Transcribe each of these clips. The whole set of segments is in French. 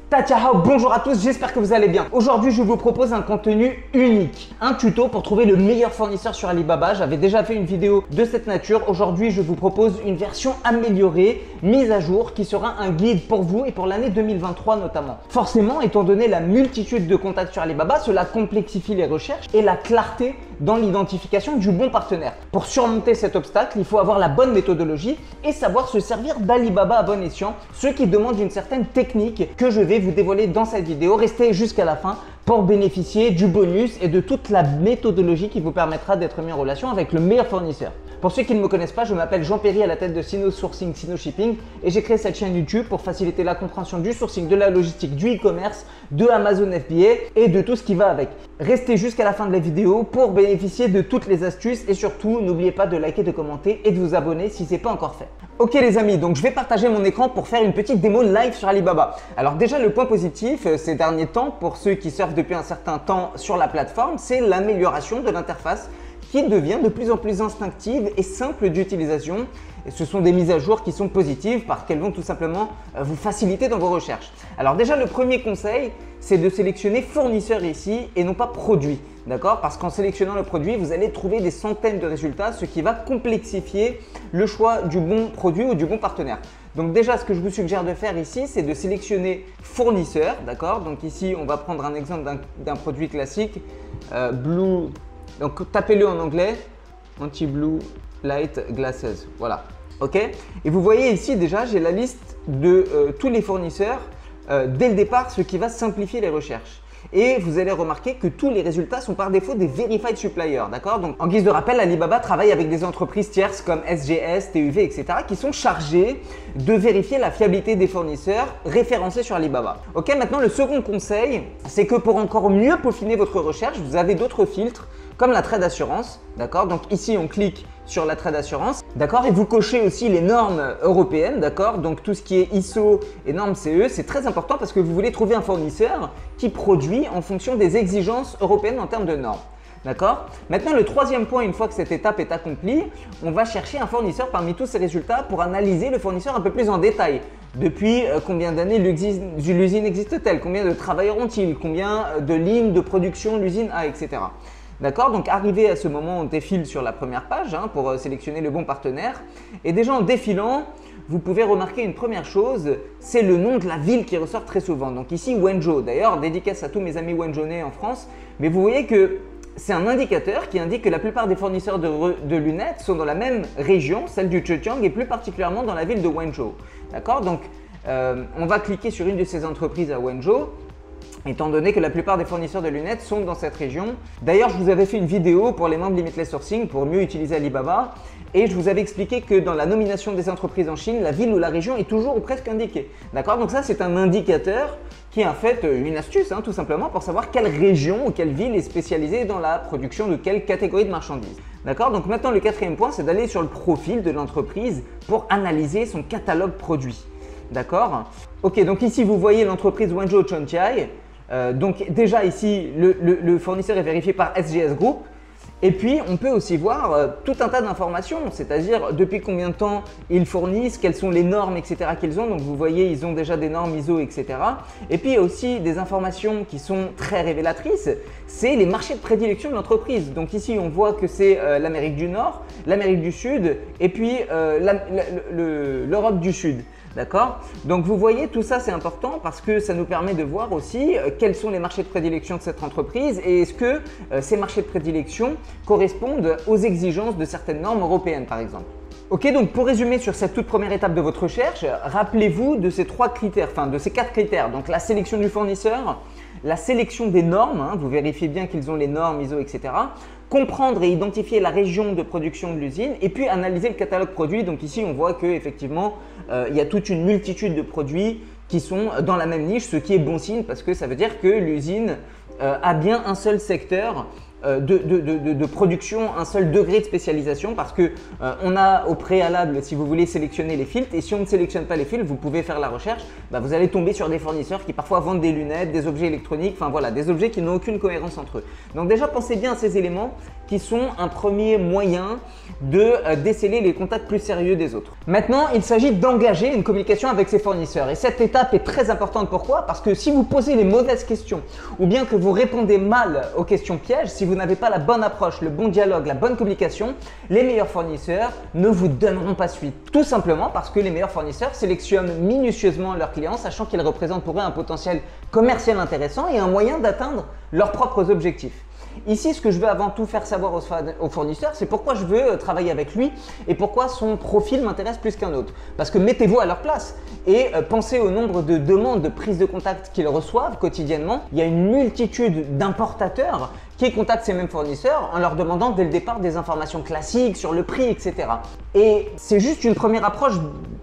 Ciao, bonjour à tous, j'espère que vous allez bien. Aujourd'hui, je vous propose un contenu unique, un tuto pour trouver le meilleur fournisseur sur Alibaba. J'avais déjà fait une vidéo de cette nature. Aujourd'hui, je vous propose une version améliorée, mise à jour, qui sera un guide pour vous et pour l'année 2023 notamment. Forcément, étant donné la multitude de contacts sur Alibaba, cela complexifie les recherches et la clarté dans l'identification du bon partenaire. Pour surmonter cet obstacle, il faut avoir la bonne méthodologie et savoir se servir d'Alibaba à bon escient, ce qui demande une certaine technique que je vais vous dévoiler dans cette vidéo. Restez jusqu'à la fin pour bénéficier du bonus et de toute la méthodologie qui vous permettra d'être mis en relation avec le meilleur fournisseur. Pour ceux qui ne me connaissent pas, je m'appelle Jean Perry à la tête de Sino Sourcing, Sino Shipping et j'ai créé cette chaîne YouTube pour faciliter la compréhension du sourcing, de la logistique, du e-commerce, de Amazon FBA et de tout ce qui va avec. Restez jusqu'à la fin de la vidéo pour bénéficier de toutes les astuces et surtout n'oubliez pas de liker, de commenter et de vous abonner si ce n'est pas encore fait. Ok les amis, donc je vais partager mon écran pour faire une petite démo live sur Alibaba. Alors déjà le point positif ces derniers temps pour ceux qui surfent depuis un certain temps sur la plateforme, c'est l'amélioration de l'interface qui devient de plus en plus instinctive et simple d'utilisation. Et ce sont des mises à jour qui sont positives parce qu'elles vont tout simplement vous faciliter dans vos recherches. Alors déjà, le premier conseil, c'est de sélectionner fournisseur ici et non pas produit. D'accord? Parce qu'en sélectionnant le produit, vous allez trouver des centaines de résultats, ce qui va complexifier le choix du bon produit ou du bon partenaire. Donc déjà, ce que je vous suggère de faire ici, c'est de sélectionner fournisseur. D'accord? Donc ici, on va prendre un exemple d'un produit classique, Blue. Donc tapez-le en anglais, Anti-Blue Light Glasses. Voilà. Ok. Et vous voyez ici déjà, j'ai la liste de tous les fournisseurs dès le départ, ce qui va simplifier les recherches. Et vous allez remarquer que tous les résultats sont par défaut des Verified Suppliers, d'accord? Donc en guise de rappel, Alibaba travaille avec des entreprises tierces comme SGS, TUV, etc. qui sont chargées de vérifier la fiabilité des fournisseurs référencés sur Alibaba. Ok, maintenant le second conseil, c'est que pour encore mieux peaufiner votre recherche, vous avez d'autres filtres comme la trade assurance, d'accord? Donc ici on clique sur la trade assurance, d'accord? Et vous cochez aussi les normes européennes, d'accord? Donc tout ce qui est ISO et normes CE, c'est très important parce que vous voulez trouver un fournisseur qui produit en fonction des exigences européennes en termes de normes. D'accord? Maintenant, le troisième point, une fois que cette étape est accomplie, on va chercher un fournisseur parmi tous ces résultats pour analyser le fournisseur un peu plus en détail. Depuis combien d'années l'usine existe-t-elle? Combien de travailleurs ont-ils? Combien de lignes de production l'usine a, etc. D'accord? Donc arrivé à ce moment, on défile sur la première page pour sélectionner le bon partenaire. Et déjà en défilant, vous pouvez remarquer une première chose, c'est le nom de la ville qui ressort très souvent. Donc ici Wenzhou, d'ailleurs dédicace à tous mes amis Wenzhounais en France. Mais vous voyez que c'est un indicateur qui indique que la plupart des fournisseurs de lunettes sont dans la même région, celle du Zhejiang et plus particulièrement dans la ville de Wenzhou. D'accord? Donc on va cliquer sur une de ces entreprises à Wenzhou, étant donné que la plupart des fournisseurs de lunettes sont dans cette région. D'ailleurs, je vous avais fait une vidéo pour les membres Limitless Sourcing pour mieux utiliser Alibaba et je vous avais expliqué que dans la nomination des entreprises en Chine, la ville ou la région est toujours ou presque indiquée. D'accord? Donc ça, c'est un indicateur qui est en fait une astuce tout simplement pour savoir quelle région ou quelle ville est spécialisée dans la production de quelle catégorie de marchandises. D'accord? Donc maintenant, le quatrième point, c'est d'aller sur le profil de l'entreprise pour analyser son catalogue produit. D'accord? Ok, donc ici, vous voyez l'entreprise Wenzhou Chongqing. Donc déjà ici, le fournisseur est vérifié par SGS Group. Et puis, on peut aussi voir tout un tas d'informations, c'est-à-dire depuis combien de temps ils fournissent, quelles sont les normes, etc. qu'ils ont. Donc, vous voyez, ils ont déjà des normes ISO, etc. Et puis, il y a aussi des informations qui sont très révélatrices, c'est les marchés de prédilection de l'entreprise. Donc ici, on voit que c'est l'Amérique du Nord, l'Amérique du Sud et puis l'Europe du Sud. D'accord? Donc vous voyez, tout ça c'est important parce que ça nous permet de voir aussi quels sont les marchés de prédilection de cette entreprise et est-ce que ces marchés de prédilection correspondent aux exigences de certaines normes européennes par exemple. Ok, donc pour résumer sur cette toute première étape de votre recherche, rappelez-vous de ces quatre critères. Donc la sélection du fournisseur, la sélection des normes, vous vérifiez bien qu'ils ont les normes ISO, etc. Comprendre et identifier la région de production de l'usine et puis analyser le catalogue produit. Donc ici, on voit qu'effectivement, il y a toute une multitude de produits qui sont dans la même niche, ce qui est bon signe parce que ça veut dire que l'usine a bien un seul secteur de production, un seul degré de spécialisation parce que on a au préalable, si vous voulez, sélectionner les filtres et si on ne sélectionne pas les filtres, vous pouvez faire la recherche, vous allez tomber sur des fournisseurs qui parfois vendent des lunettes, des objets électroniques, enfin voilà, des objets qui n'ont aucune cohérence entre eux. Donc déjà, pensez bien à ces éléments qui sont un premier moyen de déceler les contacts plus sérieux des autres. Maintenant, il s'agit d'engager une communication avec ses fournisseurs et cette étape est très importante. Pourquoi? Parce que si vous posez les mauvaises questions ou bien que vous répondez mal aux questions pièges, si vous n'avez pas la bonne approche, le bon dialogue, la bonne communication, les meilleurs fournisseurs ne vous donneront pas suite. Tout simplement parce que les meilleurs fournisseurs sélectionnent minutieusement leurs clients, sachant qu'ils représentent pour eux un potentiel commercial intéressant et un moyen d'atteindre leurs propres objectifs. Ici, ce que je veux avant tout faire savoir au fournisseur, c'est pourquoi je veux travailler avec lui et pourquoi son profil m'intéresse plus qu'un autre. Parce que mettez-vous à leur place et pensez au nombre de demandes de prise de contact qu'ils reçoivent quotidiennement. Il y a une multitude d'importateurs qui contactent ces mêmes fournisseurs en leur demandant dès le départ des informations classiques sur le prix, etc. Et c'est juste une première approche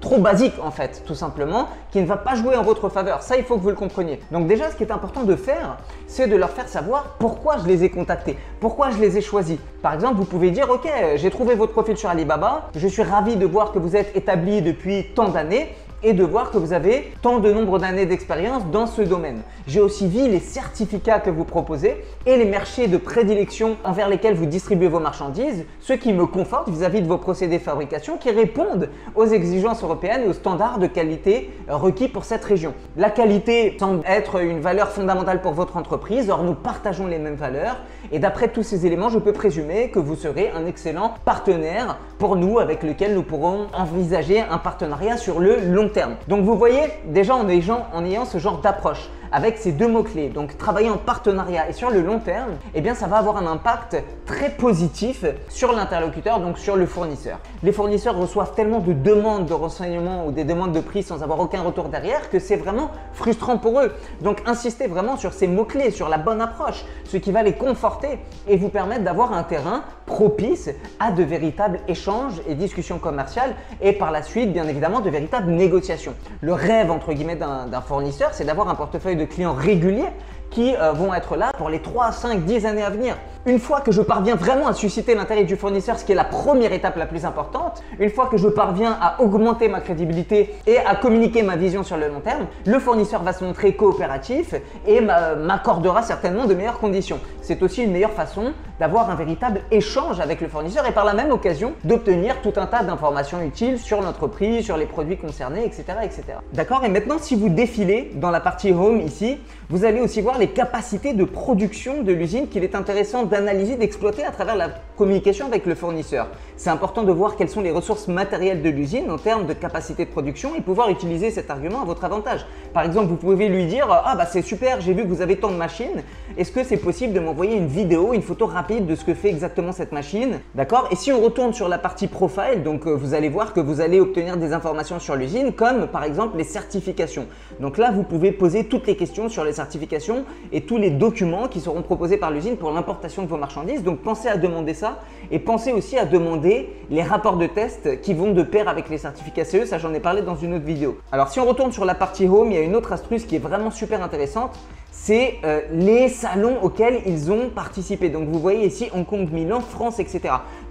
trop basique en fait, tout simplement, qui ne va pas jouer en votre faveur. Ça, il faut que vous le compreniez. Donc déjà, ce qui est important de faire, c'est de leur faire savoir pourquoi je les ai contactés, pourquoi je les ai choisis. Par exemple, vous pouvez dire, ok, j'ai trouvé votre profil sur Alibaba, je suis ravi de voir que vous êtes établi depuis tant d'années, et de voir que vous avez tant de nombre d'années d'expérience dans ce domaine. J'ai aussi vu les certificats que vous proposez et les marchés de prédilection envers lesquels vous distribuez vos marchandises, ce qui me conforte vis-à-vis de vos procédés de fabrication qui répondent aux exigences européennes et aux standards de qualité requis pour cette région. La qualité semble être une valeur fondamentale pour votre entreprise, or nous partageons les mêmes valeurs et d'après tous ces éléments, je peux présumer que vous serez un excellent partenaire pour nous avec lequel nous pourrons envisager un partenariat sur le long terme. Donc vous voyez, déjà en ayant ce genre d'approche avec ces deux mots-clés, donc travailler en partenariat et sur le long terme, eh bien ça va avoir un impact très positif sur l'interlocuteur, donc sur le fournisseur. Les fournisseurs reçoivent tellement de demandes de renseignements ou des demandes de prix sans avoir aucun retour derrière que c'est vraiment frustrant pour eux. Donc insistez vraiment sur ces mots-clés, sur la bonne approche, ce qui va les conforter et vous permettre d'avoir un terrain propice à de véritables échanges et discussions commerciales et par la suite, bien évidemment, de véritables négociations. Le rêve, entre guillemets, d'un fournisseur, c'est d'avoir un portefeuille de clients réguliers qui vont être là pour les 3, 5, 10 années à venir. Une fois que je parviens vraiment à susciter l'intérêt du fournisseur, ce qui est la première étape la plus importante, une fois que je parviens à augmenter ma crédibilité et à communiquer ma vision sur le long terme, le fournisseur va se montrer coopératif et m'accordera certainement de meilleures conditions. C'est aussi une meilleure façon d'avoir un véritable échange avec le fournisseur et par la même occasion d'obtenir tout un tas d'informations utiles sur l'entreprise, sur les produits concernés, etc. etc. D'accord? Et maintenant, si vous défilez dans la partie Home ici, vous allez aussi voir les capacités de production de l'usine qu'il est intéressant d'analyser, d'exploiter à travers la communication avec le fournisseur. C'est important de voir quelles sont les ressources matérielles de l'usine en termes de capacité de production et pouvoir utiliser cet argument à votre avantage. Par exemple, vous pouvez lui dire « Ah bah c'est super, j'ai vu que vous avez tant de machines, est-ce que c'est possible de m'envoyer une vidéo, une photo rapide de ce que fait exactement cette machine ?» D'accord? Et si on retourne sur la partie profile, donc vous allez voir que vous allez obtenir des informations sur l'usine comme par exemple les certifications. Donc là, vous pouvez poser toutes les questions sur les certifications et tous les documents qui seront proposés par l'usine pour l'importation de vos marchandises. Donc pensez à demander ça et pensez aussi à demander les rapports de test qui vont de pair avec les certificats CE, ça j'en ai parlé dans une autre vidéo. Alors si on retourne sur la partie Home, il y a une autre astuce qui est vraiment super intéressante, c'est les salons auxquels ils ont participé. Donc vous voyez ici Hong Kong, Milan, France, etc.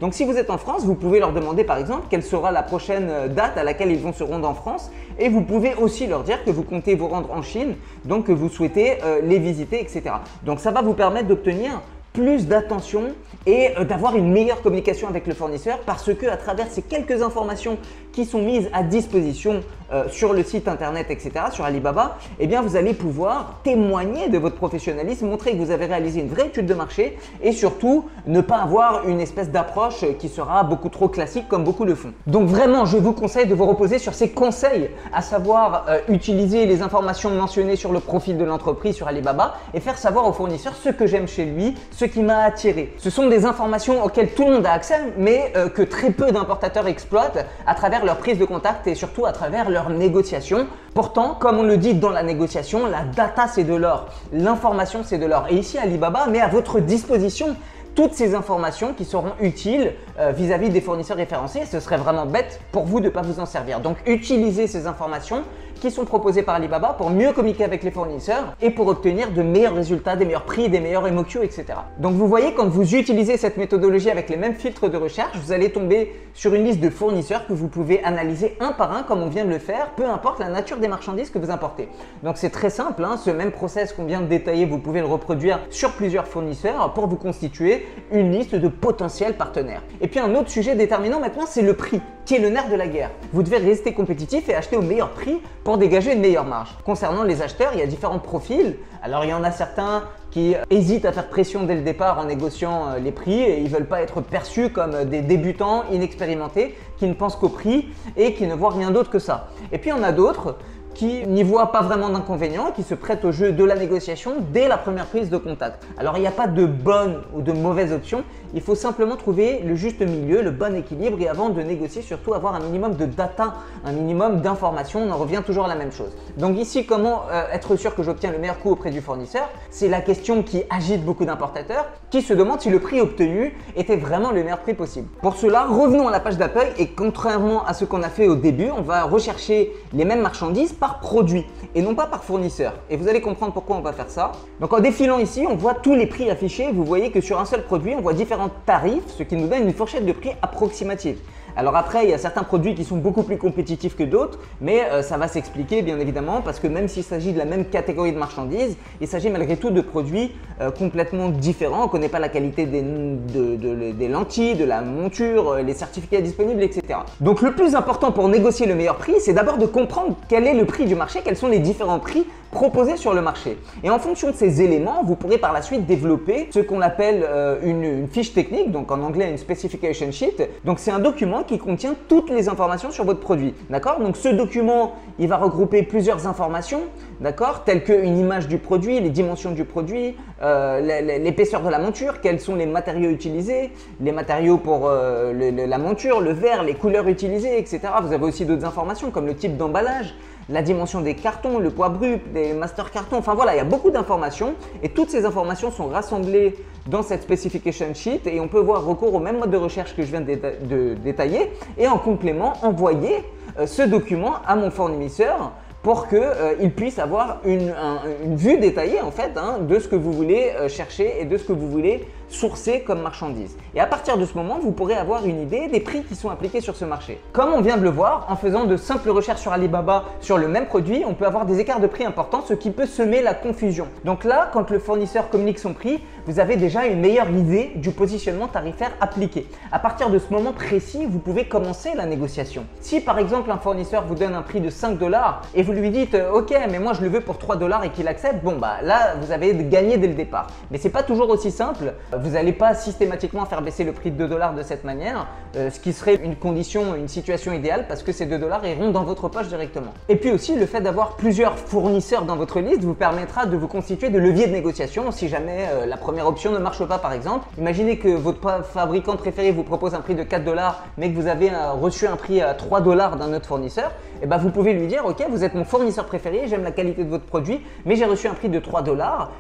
Donc si vous êtes en France, vous pouvez leur demander par exemple quelle sera la prochaine date à laquelle ils vont se rendre en France et vous pouvez aussi leur dire que vous comptez vous rendre en Chine, donc que vous souhaitez les visiter, etc. Donc ça va vous permettre d'obtenir plus d'attention et d'avoir une meilleure communication avec le fournisseur parce que à travers ces quelques informations qui sont mises à disposition sur le site internet, etc., sur Alibaba, eh bien vous allez pouvoir témoigner de votre professionnalisme, montrer que vous avez réalisé une vraie étude de marché et surtout ne pas avoir une espèce d'approche qui sera beaucoup trop classique comme beaucoup le font. Donc vraiment, je vous conseille de vous reposer sur ces conseils, à savoir utiliser les informations mentionnées sur le profil de l'entreprise sur Alibaba et faire savoir au fournisseur ce que j'aime chez lui, ce qui m'a attiré. Ce sont des informations auxquelles tout le monde a accès, mais que très peu d'importateurs exploitent à travers leur prise de contact et surtout à travers leur négociation. Pourtant, comme on le dit dans la négociation, la data c'est de l'or, l'information c'est de l'or. Et ici Alibaba met à votre disposition toutes ces informations qui seront utiles vis-à-vis des fournisseurs référencés. Ce serait vraiment bête pour vous de ne pas vous en servir. Donc utilisez ces informations, qui sont proposés par Alibaba pour mieux communiquer avec les fournisseurs et pour obtenir de meilleurs résultats, des meilleurs prix, des meilleurs MOQ, etc. Donc vous voyez, quand vous utilisez cette méthodologie avec les mêmes filtres de recherche, vous allez tomber sur une liste de fournisseurs que vous pouvez analyser un par un comme on vient de le faire, peu importe la nature des marchandises que vous importez. Donc c'est très simple, hein, ce même process qu'on vient de détailler, vous pouvez le reproduire sur plusieurs fournisseurs pour vous constituer une liste de potentiels partenaires. Et puis un autre sujet déterminant maintenant, c'est le prix, qui est le nerf de la guerre. Vous devez rester compétitif et acheter au meilleur prix pour dégager une meilleure marge. Concernant les acheteurs, il y a différents profils. Alors il y en a certains qui hésitent à faire pression dès le départ en négociant les prix et ils ne veulent pas être perçus comme des débutants inexpérimentés qui ne pensent qu'au prix et qui ne voient rien d'autre que ça. Et puis il y en a d'autres qui n'y voient pas vraiment d'inconvénients, qui se prêtent au jeu de la négociation dès la première prise de contact. Alors il n'y a pas de bonne ou de mauvaise option, il faut simplement trouver le juste milieu, le bon équilibre et avant de négocier, surtout avoir un minimum de data, un minimum d'informations, on en revient toujours à la même chose. Donc ici, comment être sûr que j'obtiens le meilleur coût auprès du fournisseur? C'est la question qui agite beaucoup d'importateurs qui se demandent si le prix obtenu était vraiment le meilleur prix possible. Pour cela, revenons à la page d'accueil et contrairement à ce qu'on a fait au début, on va rechercher les mêmes marchandises par produit et non pas par fournisseur. Et vous allez comprendre pourquoi on va faire ça. Donc en défilant ici, on voit tous les prix affichés. Vous voyez que sur un seul produit, on voit différents tarifs, ce qui nous donne une fourchette de prix approximative. Alors après, il y a certains produits qui sont beaucoup plus compétitifs que d'autres, mais ça va s'expliquer bien évidemment parce que même s'il s'agit de la même catégorie de marchandises, il s'agit malgré tout de produits complètement différents. On ne connaît pas la qualité des lentilles, de la monture, les certificats disponibles, etc. Donc le plus important pour négocier le meilleur prix, c'est d'abord de comprendre quel est le prix du marché, quels sont les différents prix proposés sur le marché. Et en fonction de ces éléments, vous pourrez par la suite développer ce qu'on appelle une fiche technique, donc en anglais une specification sheet. Donc c'est un document qui contient toutes les informations sur votre produit. D'accord? Donc ce document, il va regrouper plusieurs informations, d'accord, telles qu'une image du produit, les dimensions du produit, l'épaisseur de la monture, quels sont les matériaux utilisés, les matériaux pour la monture, le verre, les couleurs utilisées, etc. Vous avez aussi d'autres informations comme le type d'emballage, la dimension des cartons, le poids brut, des master cartons, enfin voilà, il y a beaucoup d'informations et toutes ces informations sont rassemblées dans cette specification sheet et on peut avoir recours au même mode de recherche que je viens de détailler et en complément envoyer ce document à mon fournisseur pour qu'il puisse avoir une vue détaillée en fait de ce que vous voulez chercher et de ce que vous voulez sourcer comme marchandise. Et à partir de ce moment, vous pourrez avoir une idée des prix qui sont appliqués sur ce marché. Comme on vient de le voir, en faisant de simples recherches sur Alibaba sur le même produit, on peut avoir des écarts de prix importants, ce qui peut semer la confusion. Donc là, quand le fournisseur communique son prix, vous avez déjà une meilleure idée du positionnement tarifaire appliqué. À partir de ce moment précis, vous pouvez commencer la négociation. Si par exemple un fournisseur vous donne un prix de 5 $ et vous lui dites ok mais moi je le veux pour 3 $ et qu'il accepte, bon bah là vous avez gagné dès le départ. Mais c'est pas toujours aussi simple. Vous n'allez pas systématiquement faire baisser le prix de 2 $ de cette manière, ce qui serait une condition, une situation idéale parce que ces 2 $ iront dans votre poche directement. Et puis aussi, le fait d'avoir plusieurs fournisseurs dans votre liste vous permettra de vous constituer de leviers de négociation si jamais la première option ne marche pas par exemple. Imaginez que votre fabricant préféré vous propose un prix de 4 $ mais que vous avez reçu un prix à 3 $ d'un autre fournisseur, et ben vous pouvez lui dire ok vous êtes mon fournisseur préféré, j'aime la qualité de votre produit mais j'ai reçu un prix de 3 $,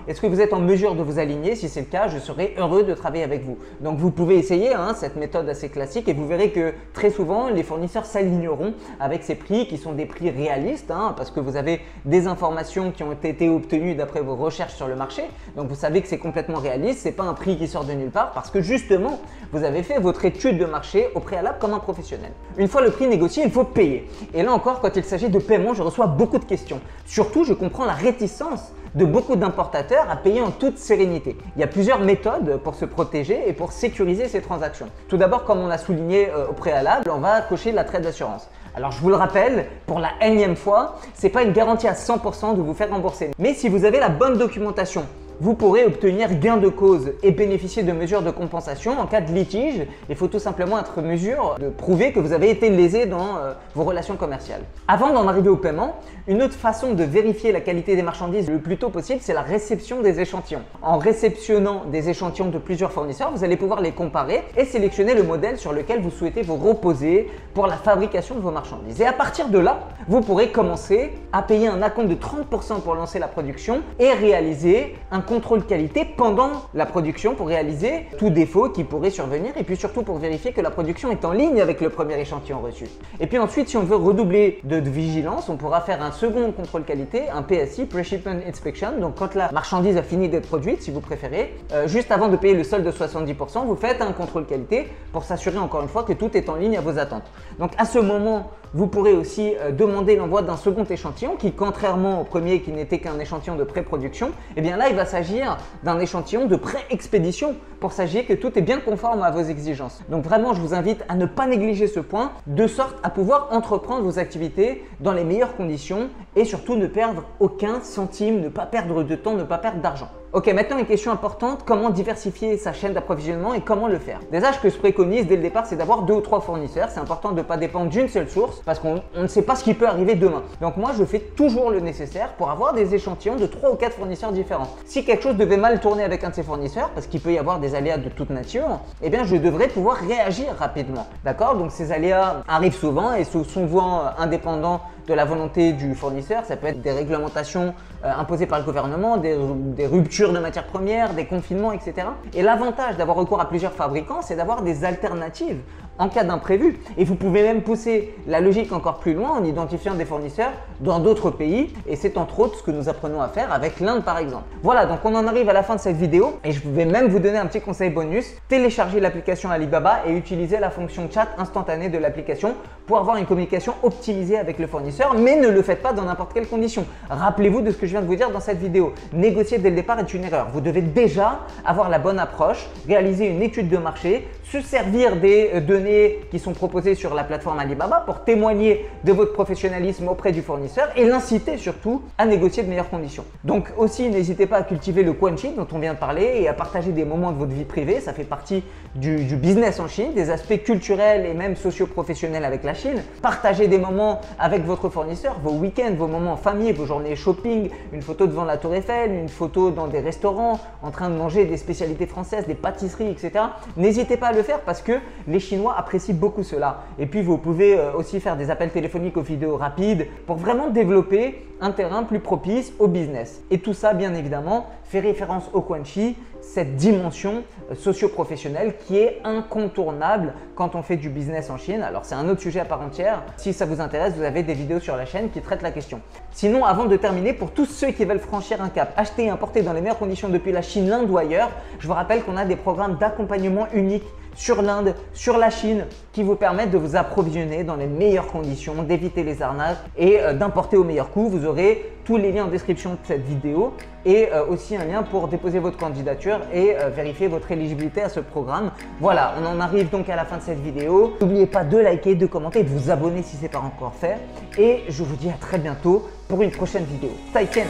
est-ce que vous êtes en mesure de vous aligner? Si c'est le cas, je serai heureux de travailler avec vous. Donc vous pouvez essayer cette méthode assez classique et vous verrez que très souvent les fournisseurs s'aligneront avec ces prix qui sont des prix réalistes parce que vous avez des informations qui ont été obtenues d'après vos recherches sur le marché. Donc vous savez que c'est complètement réaliste, c'est pas un prix qui sort de nulle part parce que justement vous avez fait votre étude de marché au préalable comme un professionnel. Une fois le prix négocié, il faut payer. Et là encore, quand il s'agit de paiement, je reçois beaucoup de questions. Surtout, je comprends la réticence de beaucoup d'importateurs à payer en toute sérénité. Il y a plusieurs méthodes pour se protéger et pour sécuriser ces transactions. Tout d'abord, comme on l'a souligné au préalable, on va cocher la traite d'assurance. Alors je vous le rappelle, pour la énième fois, ce n'est pas une garantie à 100% de vous faire rembourser. Mais si vous avez la bonne documentation, vous pourrez obtenir gain de cause et bénéficier de mesures de compensation en cas de litige. Il faut tout simplement être en mesure de prouver que vous avez été lésé dans vos relations commerciales. Avant d'en arriver au paiement, une autre façon de vérifier la qualité des marchandises le plus tôt possible, c'est la réception des échantillons. En réceptionnant des échantillons de plusieurs fournisseurs, vous allez pouvoir les comparer et sélectionner le modèle sur lequel vous souhaitez vous reposer pour la fabrication de vos marchandises. Et à partir de là, vous pourrez commencer à payer un acompte de 30% pour lancer la production et réaliser un contrôle qualité pendant la production pour réaliser tout défaut qui pourrait survenir et puis surtout pour vérifier que la production est en ligne avec le premier échantillon reçu. Et puis ensuite, si on veut redoubler de vigilance, on pourra faire un second contrôle qualité, un PSI, Pre-Shipment Inspection. Donc quand la marchandise a fini d'être produite, si vous préférez, juste avant de payer le solde de 70%, vous faites un contrôle qualité pour s'assurer encore une fois que tout est en ligne à vos attentes. Donc à ce moment, vous pourrez aussi demander l'envoi d'un second échantillon qui, contrairement au premier qui n'était qu'un échantillon de pré-production, eh bien là, il va s'agir d'un échantillon de pré-expédition pour s'assurer que tout est bien conforme à vos exigences. Donc vraiment, je vous invite à ne pas négliger ce point de sorte à pouvoir entreprendre vos activités dans les meilleures conditions et surtout ne perdre aucun centime, ne pas perdre de temps, ne pas perdre d'argent. Ok, maintenant une question importante, comment diversifier sa chaîne d'approvisionnement et comment le faire? Déjà, ce que je préconise dès le départ, c'est d'avoir 2 ou 3 fournisseurs. C'est important de ne pas dépendre d'une seule source parce qu'on ne sait pas ce qui peut arriver demain. Donc moi, je fais toujours le nécessaire pour avoir des échantillons de 3 ou 4 fournisseurs différents. Si quelque chose devait mal tourner avec un de ces fournisseurs, parce qu'il peut y avoir des aléas de toute nature, eh bien je devrais pouvoir réagir rapidement. D'accord? Donc ces aléas arrivent souvent et sont souvent indépendants de la volonté du fournisseur. Ça peut être des réglementations imposées par le gouvernement, des ruptures de matières premières, des confinements, etc. Et l'avantage d'avoir recours à plusieurs fabricants, c'est d'avoir des alternatives en cas d'imprévu. Et vous pouvez même pousser la logique encore plus loin en identifiant des fournisseurs dans d'autres pays. Et c'est entre autres ce que nous apprenons à faire avec l'Inde par exemple. Voilà, donc on en arrive à la fin de cette vidéo et je vais même vous donner un petit conseil bonus. Téléchargez l'application Alibaba et utilisez la fonction chat instantané de l'application pour avoir une communication optimisée avec le fournisseur, mais ne le faites pas dans n'importe quelle condition. Rappelez-vous de ce que je viens de vous dire dans cette vidéo. Négocier dès le départ est une erreur. Vous devez déjà avoir la bonne approche, réaliser une étude de marché, se servir des données qui sont proposées sur la plateforme Alibaba pour témoigner de votre professionnalisme auprès du fournisseur et l'inciter surtout à négocier de meilleures conditions. Donc aussi, n'hésitez pas à cultiver le Quanchi dont on vient de parler et à partager des moments de votre vie privée. Ça fait partie du business en Chine, des aspects culturels et même socio-professionnels avec la Chine. Partagez des moments avec votre fournisseur, vos week-ends, vos moments en famille, vos journées shopping, une photo devant la Tour Eiffel, une photo dans des restaurants, en train de manger des spécialités françaises, des pâtisseries, etc. N'hésitez pas à le faire parce que les Chinois apprécient beaucoup cela. Et puis vous pouvez aussi faire des appels téléphoniques aux vidéos rapides pour vraiment développer un terrain plus propice au business. Et tout ça, bien évidemment, fait référence au Quanchi, cette dimension socio-professionnelle qui est incontournable quand on fait du business en Chine. Alors c'est un autre sujet à part entière. Si ça vous intéresse, vous avez des vidéos sur la chaîne qui traitent la question. Sinon, avant de terminer, pour tous ceux qui veulent franchir un cap, acheter et importer dans les meilleures conditions depuis la Chine, l'Inde ou ailleurs, je vous rappelle qu'on a des programmes d'accompagnement uniques sur l'Inde, sur la Chine, qui vous permettent de vous approvisionner dans les meilleures conditions, d'éviter les arnaques et d'importer au meilleur coût. Vous aurez tous les liens en description de cette vidéo et aussi un lien pour déposer votre candidature et vérifier votre éligibilité à ce programme. Voilà, on en arrive donc à la fin de cette vidéo. N'oubliez pas de liker, de commenter, de vous abonner si ce n'est pas encore fait. Et je vous dis à très bientôt pour une prochaine vidéo. Taiken!